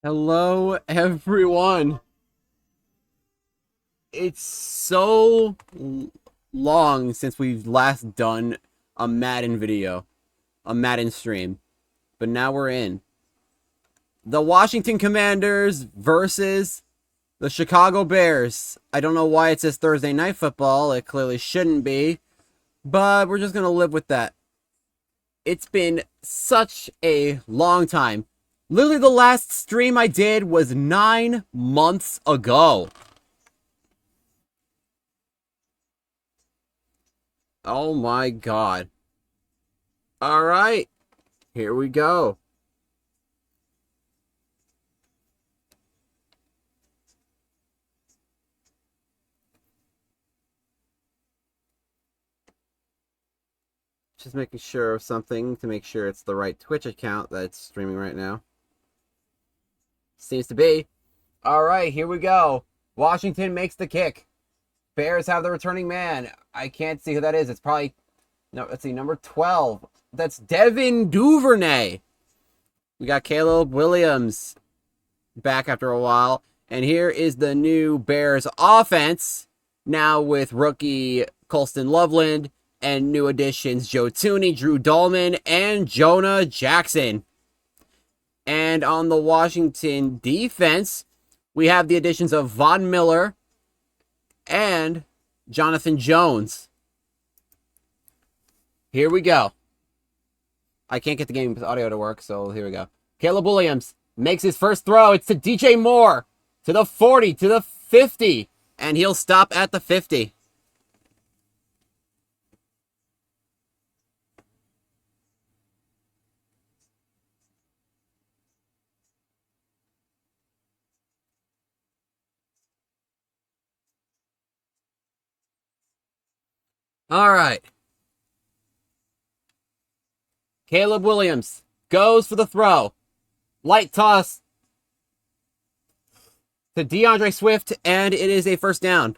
Hello, everyone. It's so long since we've last done a Madden video, a Madden stream, but now we're in. The Washington Commanders versus the Chicago Bears. I don't know why it says Thursday Night Football. It clearly shouldn't be, but we're just going to live with that. It's been such a long time. Literally, the last stream I did was 9 months ago. Oh my god. Alright, here we go. Just making sure of something to make sure it's the right Twitch account that's streaming right now. Seems to be. Alright, here we go. Washington makes the kick. Bears have the returning man. I can't see who that is. It's probably... No, let's see, number 12. That's Devin Duvernay. We got Caleb Williams back after a while. And here is the new Bears offense. Now with rookie Colston Loveland and new additions Joe Thuney, Drew Dahlman, and Jonah Jackson. And on the Washington defense, we have the additions of Von Miller and Jonathan Jones. Here we go. I can't get the game audio to work, so here we go. Caleb Williams makes his first throw. It's to DJ Moore. To the 40, to the 50. And he'll stop at the 50. All right. Caleb Williams goes for the throw. Light toss to DeAndre Swift, and it is a first down.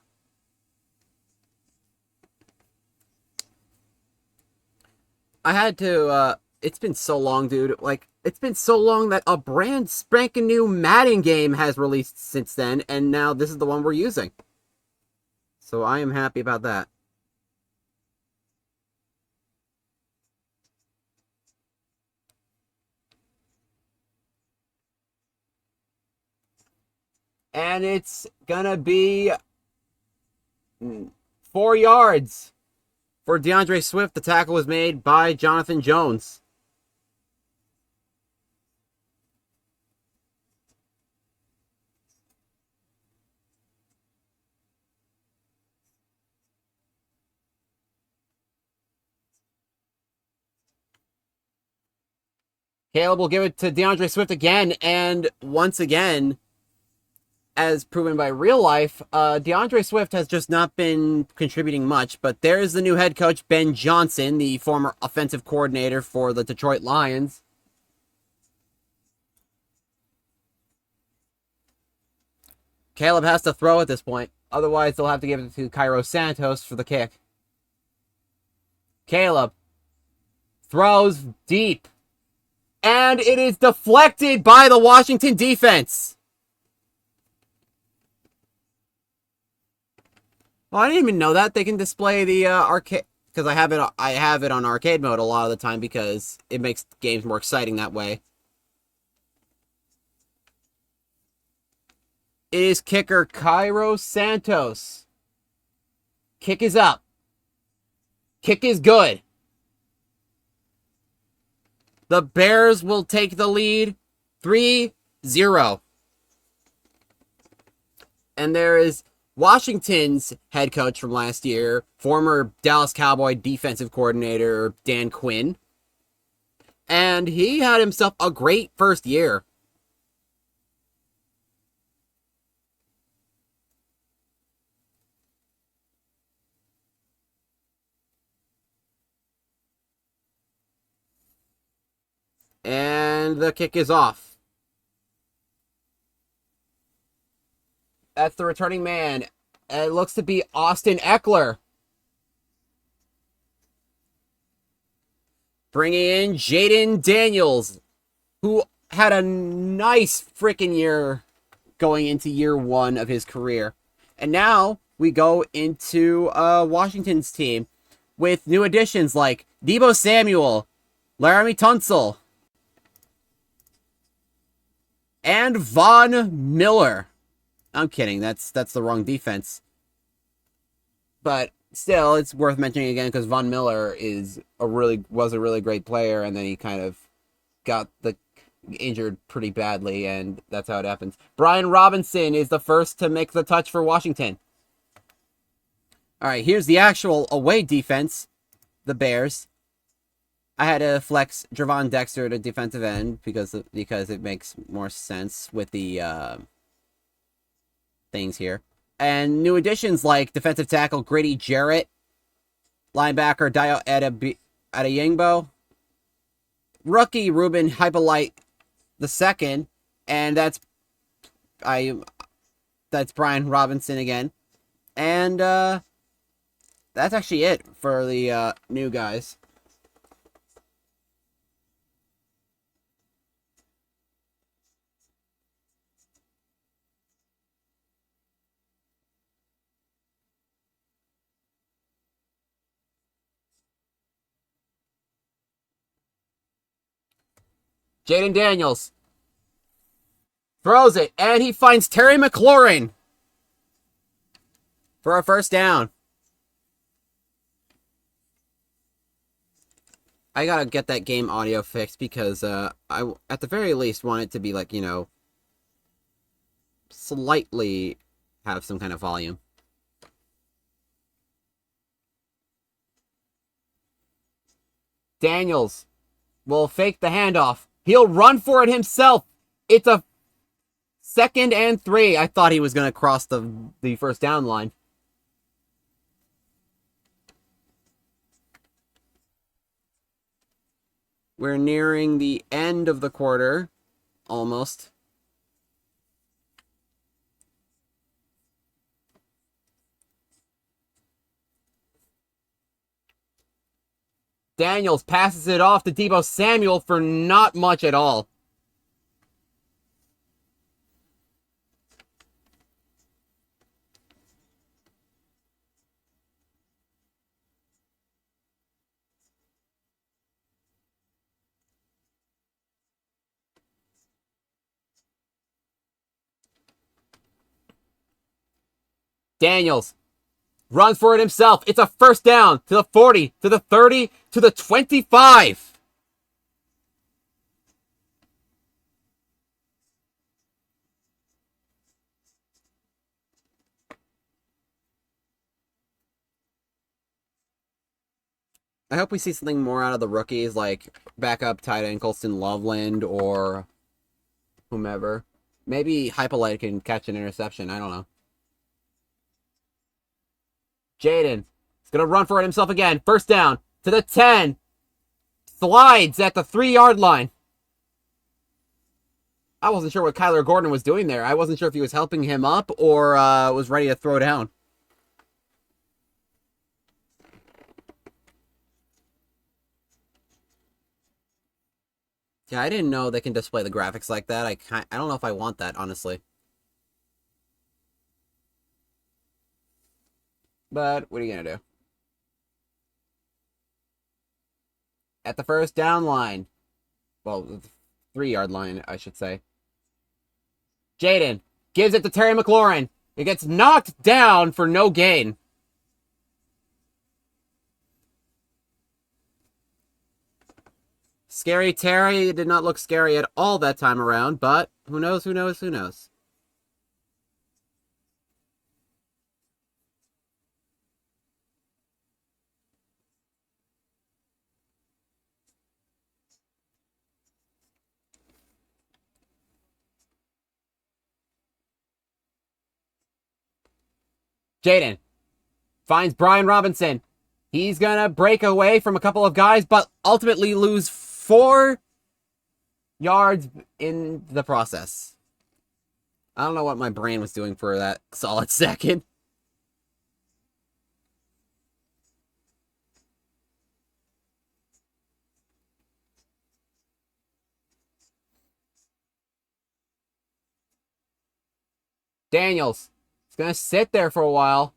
I had to, it's been so long, dude. Like, it's been so long that a brand spanking new Madden game has released since then, and now this is the one we're using. So I am happy about that. And it's gonna be 4 yards for DeAndre Swift. The tackle was made by Jonathan Jones. Caleb will give it to DeAndre Swift again, and once again, as proven by real life, DeAndre Swift has just not been contributing much, but there's the new head coach, Ben Johnson, the former offensive coordinator for the Detroit Lions. Caleb has to throw at this point. Otherwise, they'll have to give it to Cairo Santos for the kick. Caleb throws deep. And it is deflected by the Washington defense. Well, I didn't even know that they can display the arcade, because I have it on arcade mode a lot of the time because it makes games more exciting that way. It is kicker Cairo Santos. Kick is up. Kick is good. The Bears will take the lead 3-0. And there is Washington's head coach from last year, former Dallas Cowboy defensive coordinator Dan Quinn. And he had himself a great first year. And the kick is off. That's the returning man. It looks to be Austin Eckler. Bringing in Jaden Daniels, who had a nice freaking year going into year one of his career. And now we go into Washington's team with new additions like Deebo Samuel, Laramie Tunsil, and Von Miller. I'm kidding. That's the wrong defense. But still, it's worth mentioning again because Von Miller was a really great player, and then he kind of got injured pretty badly, and that's how it happens. Brian Robinson is the first to make the touch for Washington. All right, here's the actual away defense, the Bears. I had to flex Gervon Dexter to defensive end because it makes more sense with the things here. And new additions like defensive tackle Grady Jarrett, linebacker Dio Adeyingbo, rookie Ruben Hypolite the second, and that's Brian Robinson again. And that's actually it for the new guys. Jaden Daniels throws it, and he finds Terry McLaurin for a first down. I gotta get that game audio fixed because I, at the very least, want it to be like, slightly have some kind of volume. Daniels will fake the handoff. He'll run for it himself. It's a 2nd and 3. I thought he was going to cross the first down line. We're nearing the end of the quarter. Almost. Daniels passes it off to Deebo Samuel for not much at all. Daniels runs for it himself. It's a first down to the 40, to the 30, to the 25. I hope we see something more out of the rookies, like backup tight end Colston Loveland or whomever. Maybe Hypolite can catch an interception. I don't know. Jaden is going to run for it himself again. First down to the 10. Slides at the 3-yard line. I wasn't sure what Kyler Gordon was doing there. I wasn't sure if he was helping him up or was ready to throw down. Yeah, I didn't know they can display the graphics like that. I don't know if I want that, honestly. But what are you going to do? At the first down line. Well, the 3-yard line, I should say. Jaden gives it to Terry McLaurin. It gets knocked down for no gain. Scary Terry did not look scary at all that time around, but who knows, who knows, who knows. Jaden finds Brian Robinson. He's going to break away from a couple of guys, but ultimately lose 4 yards in the process. I don't know what my brain was doing for that solid second. Daniels. It's going to sit there for a while.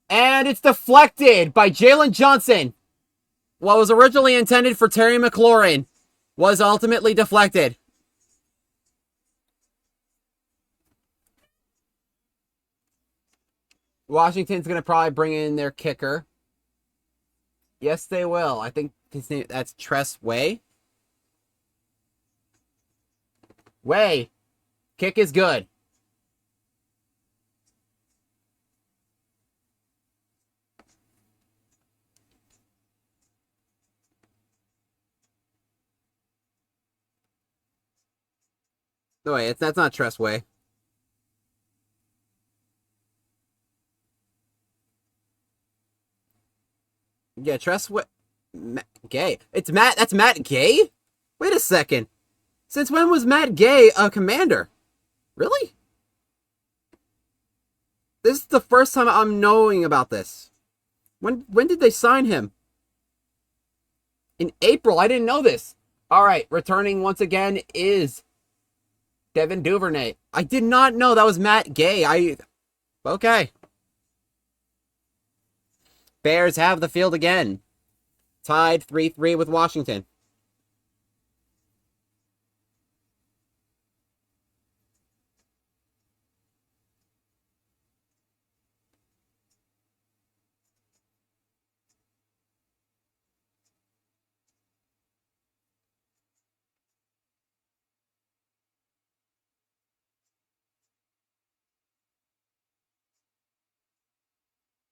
And it's deflected by Jalen Johnson. What was originally intended for Terry McLaurin was ultimately deflected. Washington's going to probably bring in their kicker. Yes, they will. I think his name, that's Tress Way. Way. Kick is good. No, wait, that's not Tress Way. Yeah, Tress Way. Gay. It's Matt. That's Matt Gay? Wait a second. Since when was Matt Gay a commander? Really? This is the first time I'm knowing about this. When did they sign him? In April. I didn't know this. All right, returning once again is Devin Duvernay. I did not know that was Matt Gay. Okay. Bears have the field again. Tied 3-3 with Washington.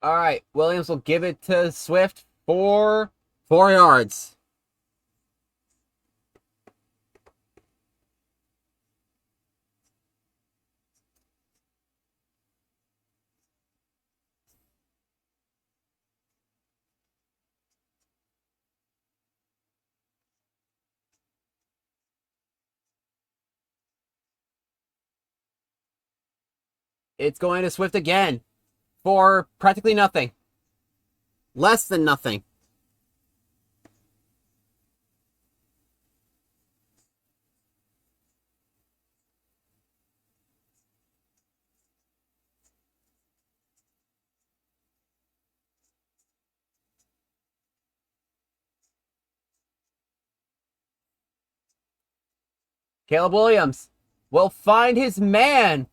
All right, Williams will give it to Swift for 4 yards. It's going to Swift again for practically nothing. Less than nothing. Caleb Williams will find his man.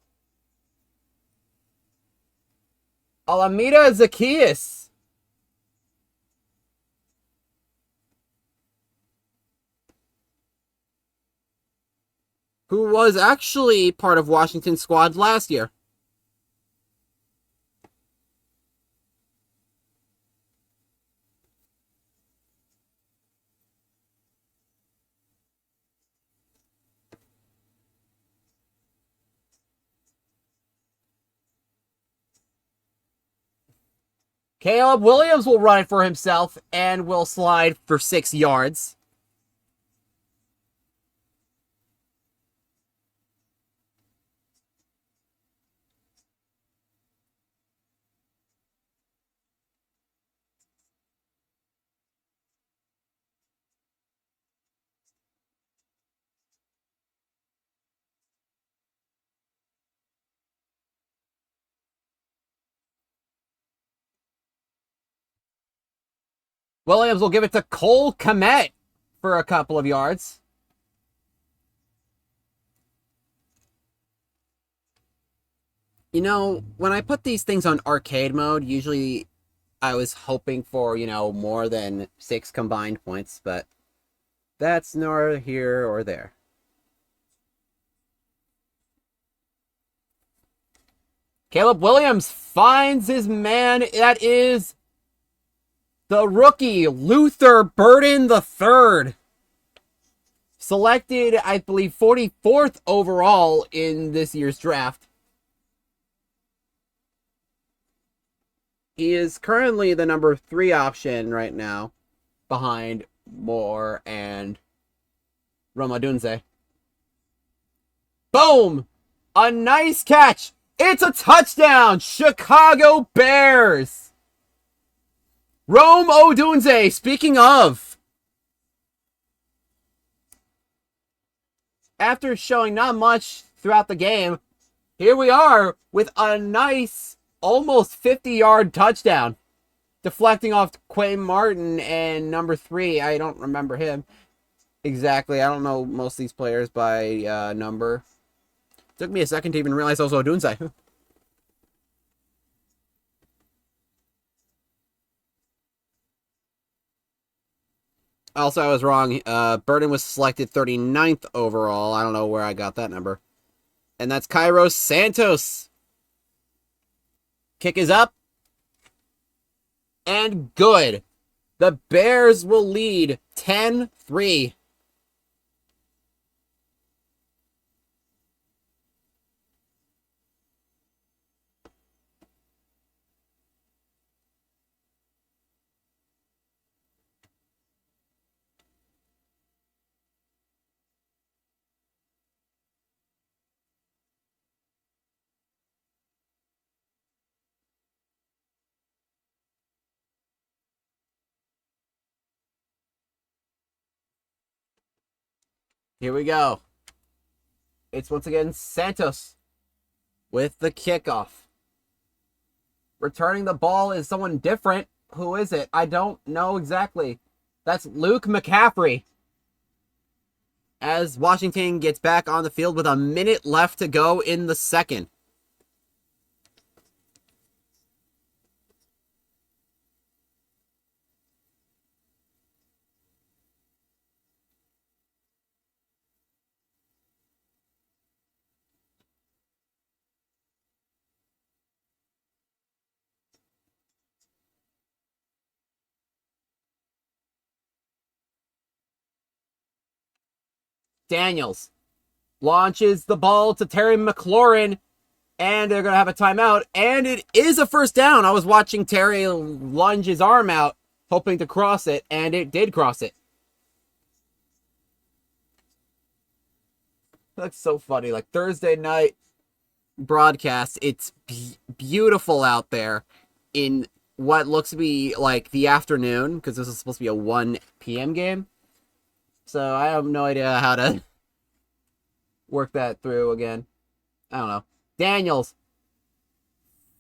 Alameda Zacchaeus. Who was actually part of Washington's squad last year. Caleb Williams will run it for himself and will slide for 6 yards. Williams will give it to Cole Kmet for a couple of yards. You know, when I put these things on arcade mode, usually I was hoping for, more than 6 combined points, but that's nor here or there. Caleb Williams finds his man. That is the rookie, Luther Burden III. Selected, I believe, 44th overall in this year's draft. He is currently the number 3 option right now, behind Moore and Rome Odunze. Boom! A nice catch! It's a touchdown! Chicago Bears! Rome Odunze, speaking of, after showing not much throughout the game, here we are with a nice, almost 50-yard touchdown. Deflecting off Quay Martin and number 3. I don't remember him exactly. I don't know most of these players by number. Took me a second to even realize I was Odunze. Also, I was wrong. Burden was selected 39th overall. I don't know where I got that number. And that's Kairos Santos. Kick is up. And good. The Bears will lead 10-3. Here we go. It's once again Santos with the kickoff. Returning the ball is someone different. Who is it? I don't know exactly. That's Luke McCaffrey. As Washington gets back on the field with a minute left to go in the second. Daniels launches the ball to Terry McLaurin, and they're going to have a timeout, and it is a first down. I was watching Terry lunge his arm out, hoping to cross it, and it did cross it. That's so funny. Like Thursday night broadcast, it's beautiful out there in what looks to be like the afternoon, because this is supposed to be a 1 p.m. game. So I have no idea how to work that through again. I don't know. Daniels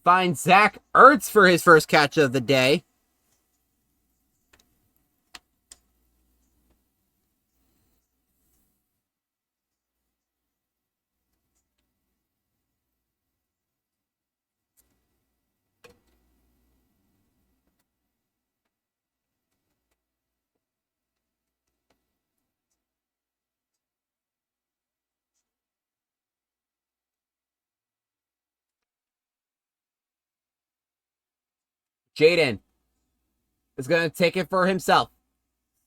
finds Zach Ertz for his first catch of the day. Jaden is going to take it for himself.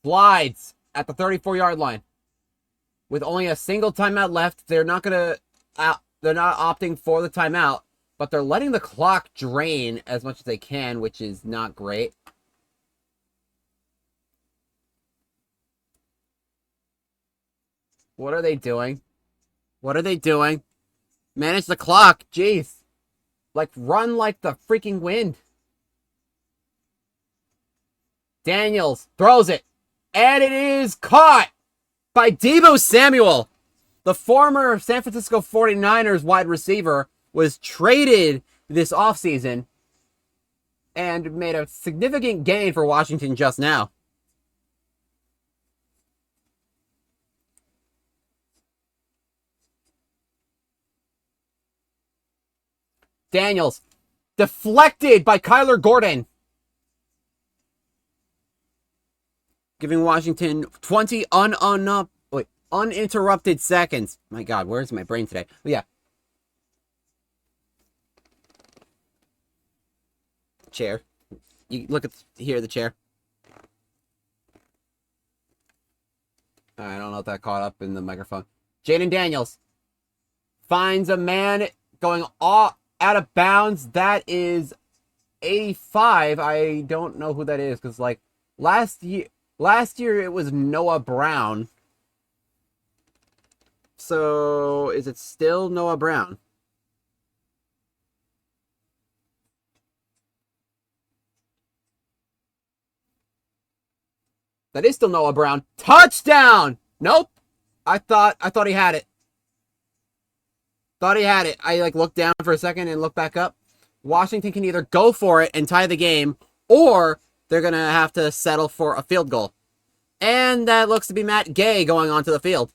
Slides at the 34-yard line. With only a single timeout left, they're not opting for the timeout, but they're letting the clock drain as much as they can, which is not great. What are they doing? What are they doing? Manage the clock. Jeez. Like, run like the freaking wind. Daniels throws it. And it is caught by Deebo Samuel. The former San Francisco 49ers wide receiver was traded this offseason and made a significant gain for Washington just now. Daniels deflected by Kyler Gordon, giving Washington 20 uninterrupted seconds. My God, where's my brain today? Oh, yeah. Chair. You look at here, the chair. I don't know if that caught up in the microphone. Jaden Daniels finds a man going out of bounds. That is 85. I don't know who that is, because like last year it was Noah Brown. So is it still Noah Brown? That is still Noah Brown. Touchdown! Nope. I thought he had it. Thought he had it. I like looked down for a second and looked back up. Washington can either go for it and tie the game, or they're going to have to settle for a field goal. And that looks to be Matt Gay going onto the field.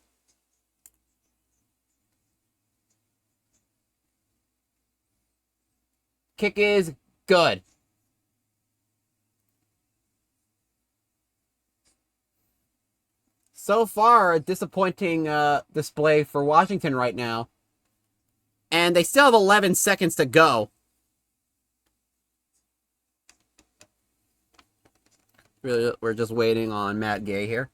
Kick is good. So far, a disappointing display for Washington right now. And they still have 11 seconds to go. Really, we're just waiting on Matt Gay here.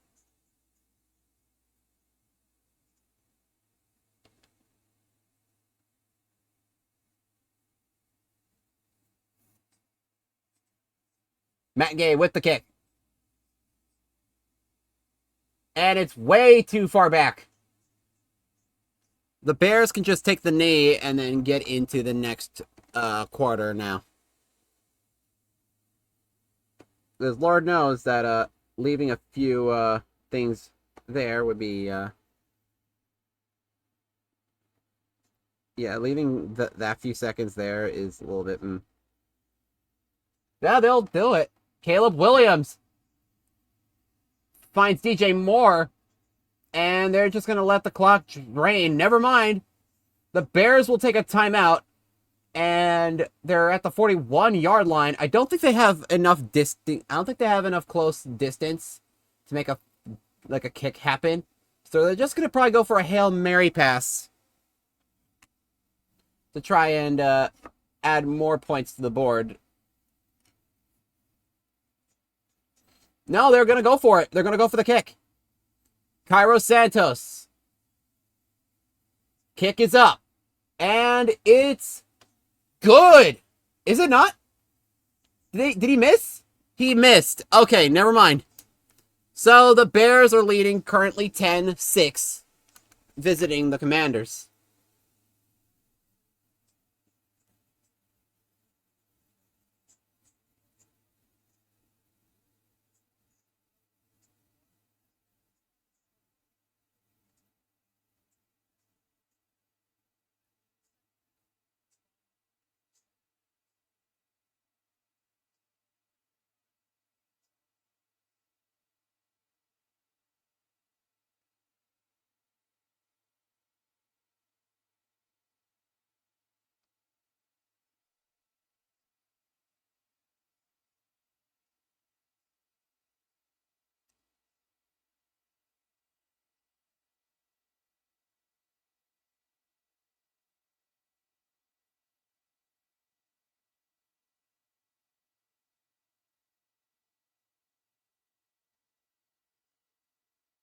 Matt Gay with the kick. And it's way too far back. The Bears can just take the knee and then get into the next quarter now. Because Lord knows that leaving a few things there would be... yeah, leaving that few seconds there is a little bit... Yeah, they'll do it. Caleb Williams finds DJ Moore, and they're just going to let the clock drain. Never mind. The Bears will take a timeout, and they're at the 41-yard line. I don't think they have enough I don't think they have enough close distance to make a kick happen. So they're just going to probably go for a Hail Mary pass to try and add more points to the board. No, they're going to go for it. They're going to go for the kick. Cairo Santos. Kick is up. And it's good. Is it not? Did he miss? He missed. Okay, never mind. So the Bears are leading currently 10-6, visiting the Commanders.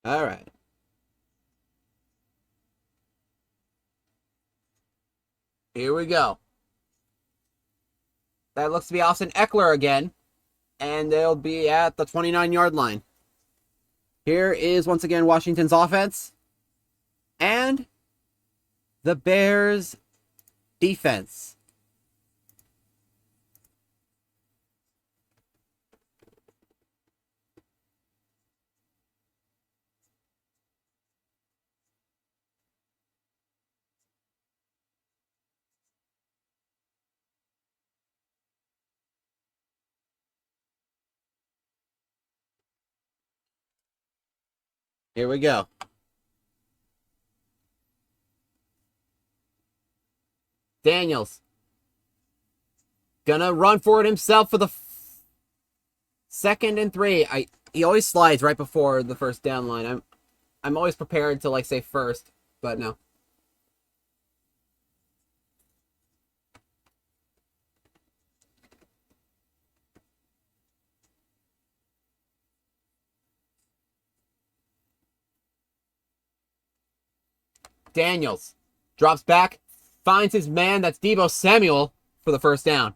All right. Here we go. That looks to be Austin Eckler again. And they'll be at the 29-yard line. Here is, once again, Washington's offense. And the Bears' defense. Here we go. Daniels. Gonna run for it himself for the 2nd and 3. He always slides right before the first down line. I'm always prepared to say first, but no. Daniels drops back, finds his man, that's Deebo Samuel, for the first down.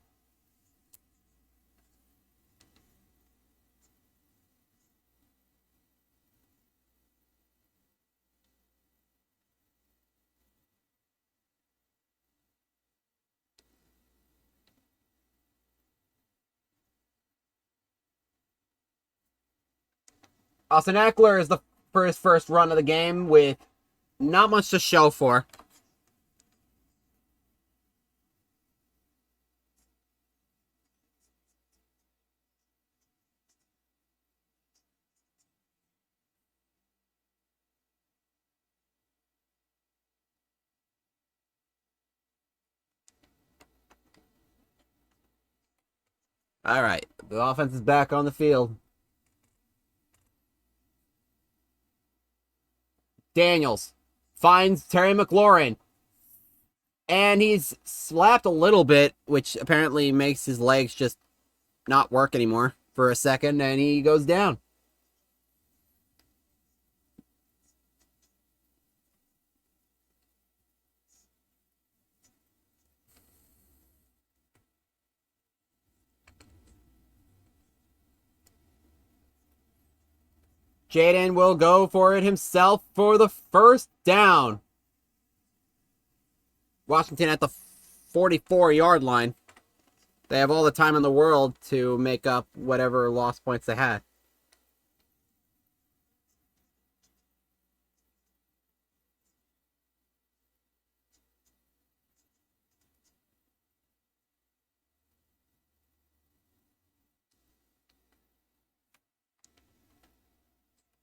Austin Eckler is for his first run of the game with not much to show for. All right, the offense is back on the field. Daniels finds Terry McLaurin, and he's slapped a little bit, which apparently makes his legs just not work anymore for a second, and he goes down. Jaden will go for it himself for the first down. Washington at the 44-yard line. They have all the time in the world to make up whatever lost points they had.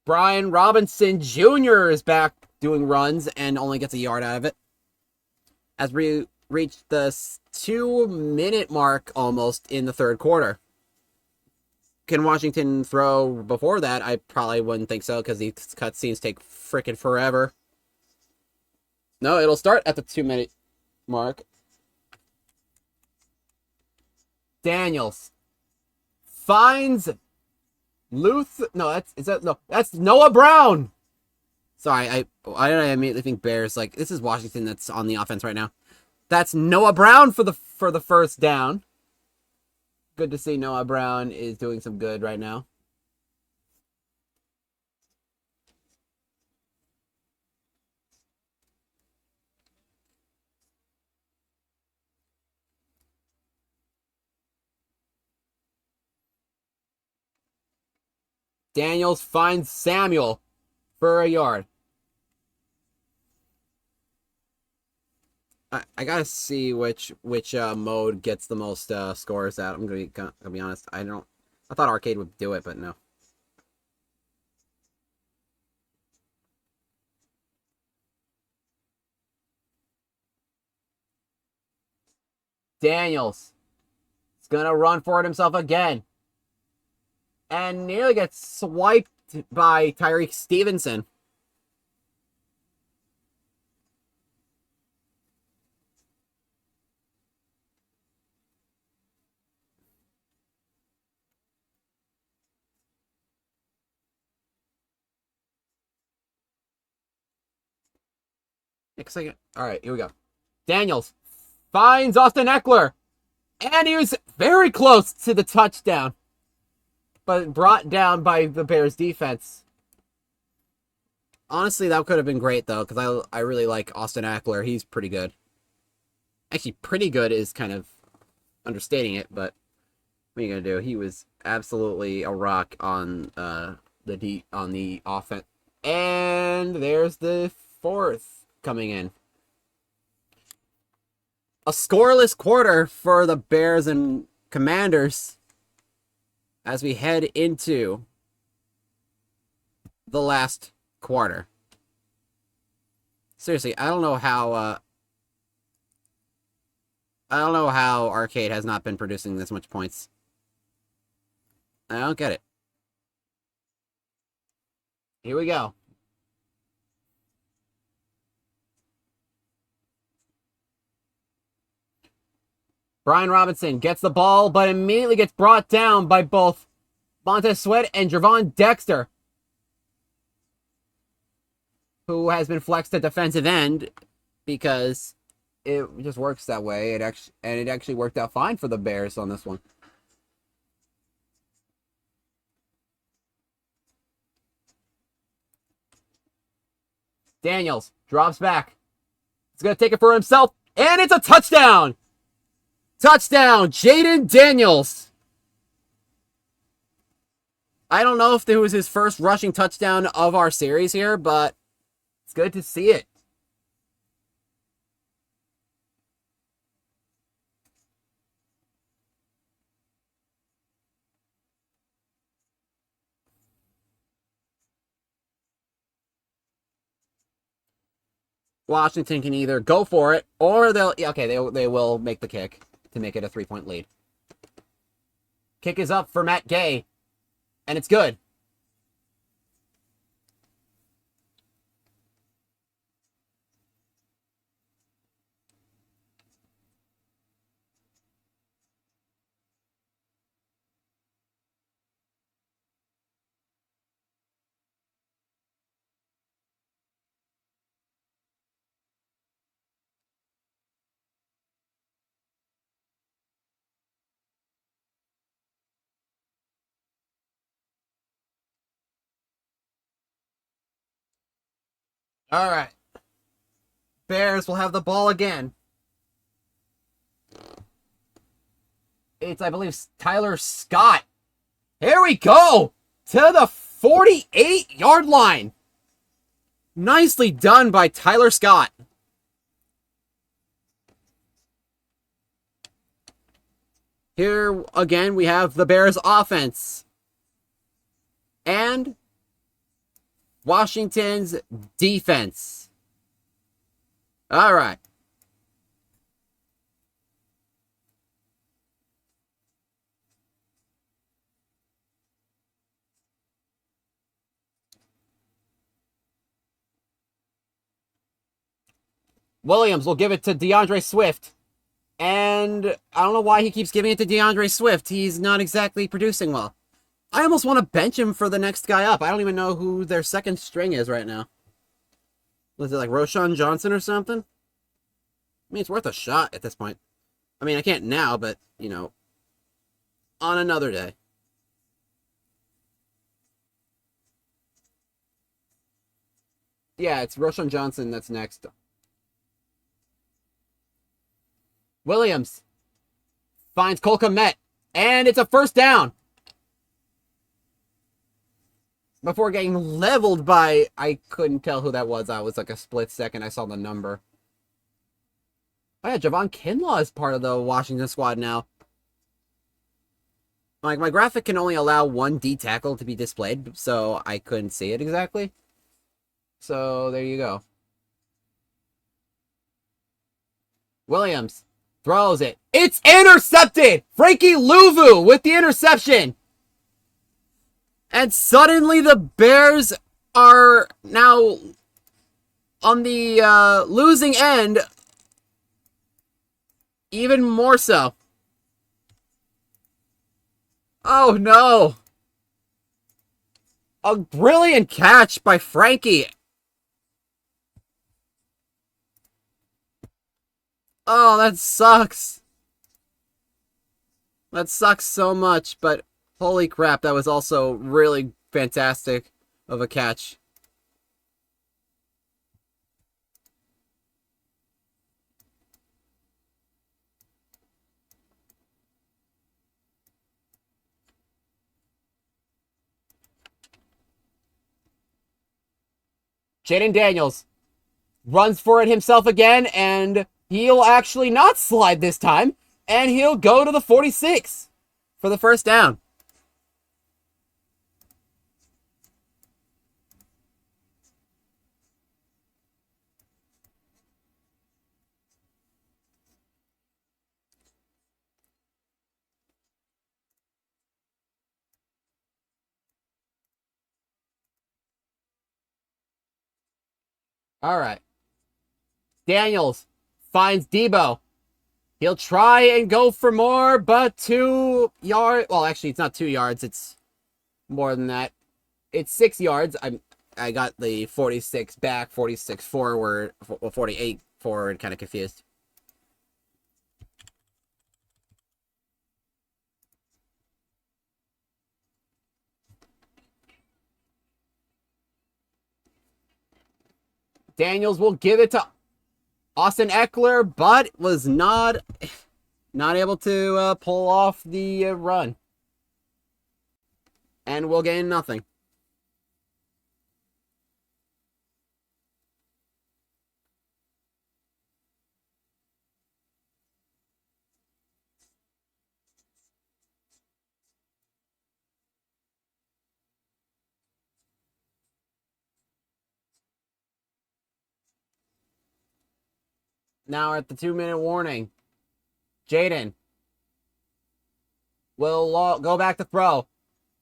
Brian Robinson Jr. is back doing runs and only gets a yard out of it. As we reach the 2-minute mark almost in the third quarter. Can Washington throw before that? I probably wouldn't think so because these cutscenes take freaking forever. No, it'll start at the 2-minute mark. Daniels finds that's Noah Brown. Sorry, I immediately think Bears. Like, this is Washington that's on the offense right now. That's Noah Brown for the first down. Good to see Noah Brown is doing some good right now. Daniels finds Samuel for a yard. I gotta see which mode gets the most scores out. I'm gonna be honest. I thought arcade would do it, but no. Daniels is gonna run for it himself again, and nearly gets swiped by Tyreek Stevenson. Next second. All right, here we go. Daniels finds Austin Ekeler, and he was very close to the touchdown, but brought down by the Bears defense. Honestly, that could have been great, though, because I really like Austin Ekeler. He's pretty good. Actually, pretty good is kind of understating it, but what are you going to do? He was absolutely a rock on the offense. And there's the fourth coming in. A scoreless quarter for the Bears and Commanders as we head into the last quarter. Seriously, I don't know how Arcade has not been producing this much points. I don't get it. Here we go. Brian Robinson gets the ball, but immediately gets brought down by both Montez Sweat and Javon Dexter, who has been flexed to defensive end because it just works that way. It actually worked out fine for the Bears on this one. Daniels drops back. He's going to take it for himself, and it's a touchdown! Touchdown, Jaden Daniels. I don't know if it was his first rushing touchdown of our series here, but it's good to see it. Washington can either go for it or they will make the kick to make it a 3-point lead. Kick is up for Matt Gay, and it's good. All right. Bears will have the ball again. It's, I believe, Tyler Scott. Here we go! To the 48-yard line. Nicely done by Tyler Scott. Here, again, we have the Bears offense. And Washington's defense. All right. Williams will give it to DeAndre Swift. And I don't know why he keeps giving it to DeAndre Swift. He's not exactly producing well. I almost want to bench him for the next guy up. I don't even know who their second string is right now. Was it like Roschon Johnson or something? I mean, it's worth a shot at this point. I mean, I can't now, but, you know, on another day. Yeah, it's Roschon Johnson that's next. Williams finds Cole Kmet, and it's a first down. Before getting leveled by, I couldn't tell who that was. I was like a split second. I saw the number. Oh yeah, Javon Kinlaw is part of the Washington squad now. Like, my graphic can only allow one D tackle to be displayed, so I couldn't see it exactly. So there you go. Williams throws it. It's intercepted! Frankie Louvu with the interception! And suddenly the Bears are now on the losing end. Even more so. Oh no! A brilliant catch by Frankie. Oh, that sucks. That sucks so much, but holy crap, that was also really fantastic of a catch. Jaden Daniels runs for it himself again, and he'll actually not slide this time, and he'll go to the 46 for the first down. All right. Daniels finds Debo. He'll try and go for more, but 2 yards. Well, actually, it's not 2 yards. It's more than that. It's 6 yards. I got the 46 back, 46 forward, 48 forward, kind of confused. Daniels will give it to Austin Eckler, but was not able to pull off the run. And we'll gain nothing. Now we're at the 2-minute warning. Jaden will go back to throw.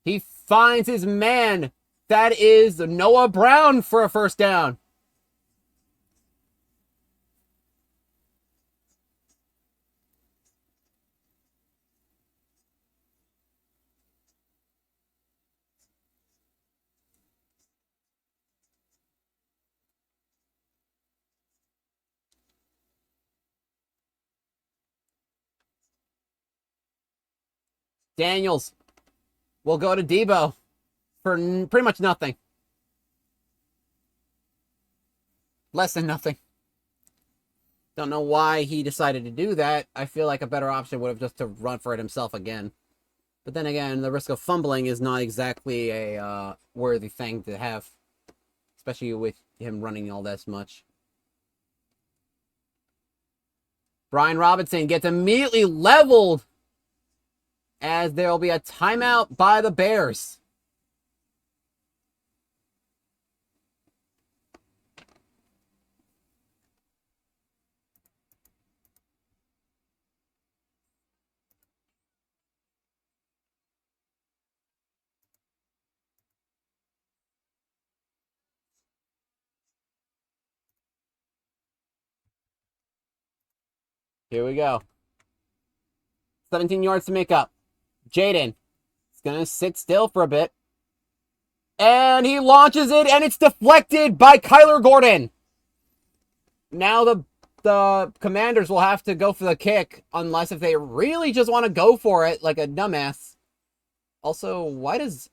He finds his man. That is Noah Brown for a first down. Daniels will go to Debo for pretty much nothing. Less than nothing. Don't know why he decided to do that. I feel like a better option would have just to run for it himself again. But then again, the risk of fumbling is not exactly a worthy thing to have. Especially with him running all this much. Brian Robinson gets immediately leveled as there will be a timeout by the Bears. Here we go. 17 yards to make up. Jaden is going to sit still for a bit. And he launches it, and it's deflected by Kyler Gordon. Now the Commanders will have to go for the kick, unless if they really just want to go for it like a dumbass. Also, why does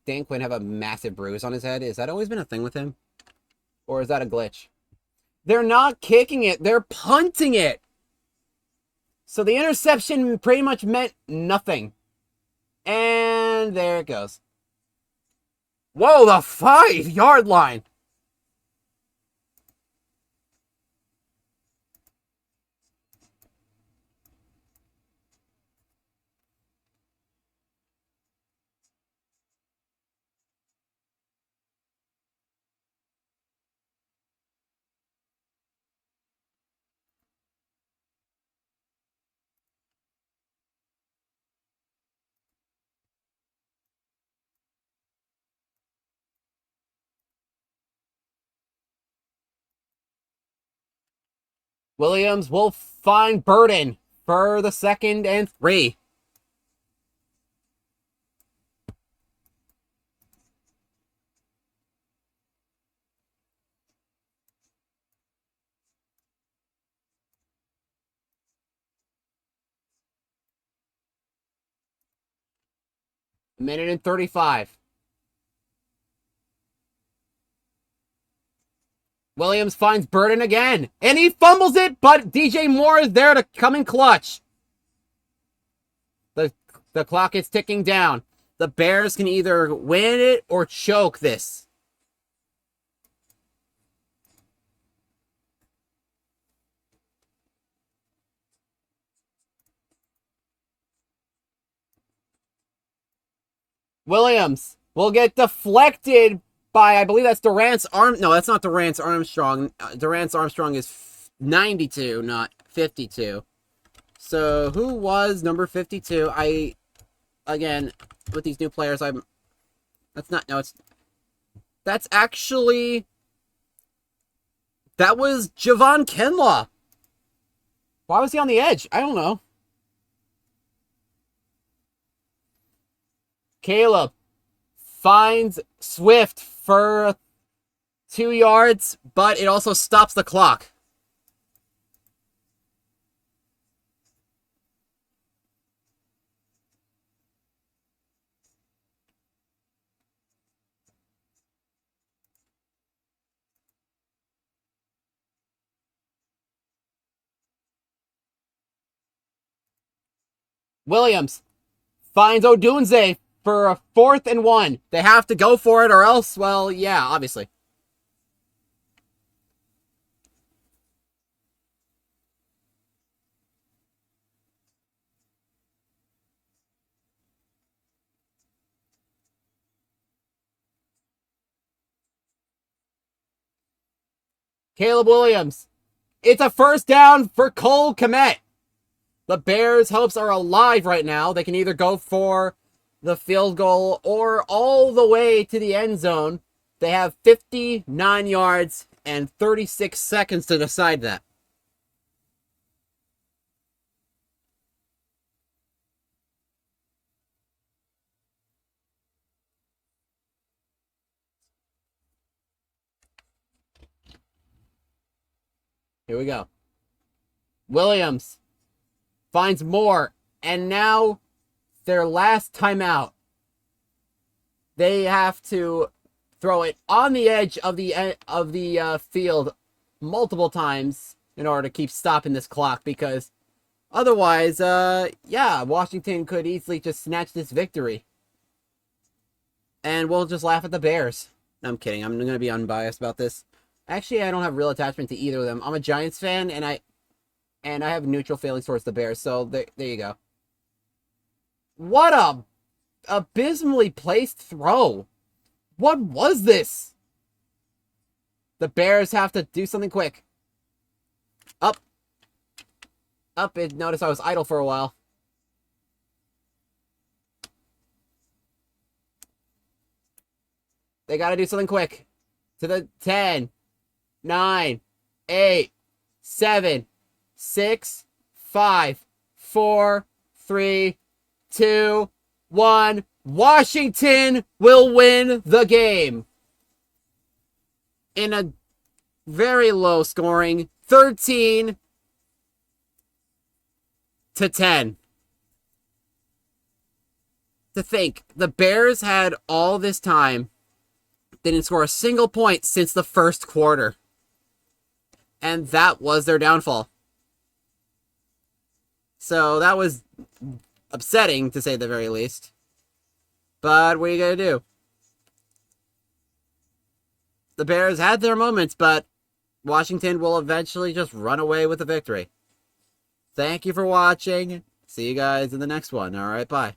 Dan Quinn have a massive bruise on his head? Has that always been a thing with him? Or is that a glitch? They're not kicking it. They're punting it. So the interception pretty much meant nothing. And there it goes. Whoa, the 5-yard line. Williams will find Burden for the 2nd and 3. A minute and 35. Williams finds Burden again, and he fumbles it, but DJ Moore is there to come in clutch. The clock is ticking down. The Bears can either win it or choke this. Williams will get deflected by, I believe that's Durant's arm. No, that's not Durant's Armstrong. Durant's Armstrong is 92, not 52. So who was number 52? Again, with these new players, that's actually, that was Javon Kinlaw. Why was he on the edge? I don't know. Caleb finds Swift for 2 yards, but it also stops the clock. Williams finds Odunze for a 4th and 1. They have to go for it or else, well, yeah, obviously. Caleb Williams. It's a first down for Cole Kmet. The Bears' hopes are alive right now. They can either go for the field goal or all the way to the end zone. They have 59 yards and 36 seconds to decide that. Here we go. Williams finds Moore, and now their last timeout. They have to throw it on the edge of the field multiple times in order to keep stopping this clock, because otherwise, yeah, Washington could easily just snatch this victory. And we'll just laugh at the Bears. No, I'm kidding. I'm going to be unbiased about this. Actually, I don't have real attachment to either of them. I'm a Giants fan, and I have neutral feelings towards the Bears, so there you go. What a abysmally placed throw. What was this? The Bears have to do something quick. Up. Notice I was idle for a while. They got to do something quick. To the 10, 9, 8, 7, 6, 5, 4, 3, 2, 1. Washington will win the game in a very low scoring 13-10. To think, the Bears had all this time, didn't score a single point since the first quarter. And that was their downfall. So that was upsetting, to say the very least. But what are you going to do? The Bears had their moments, but Washington will eventually just run away with the victory. Thank you for watching. See you guys in the next one. All right, bye.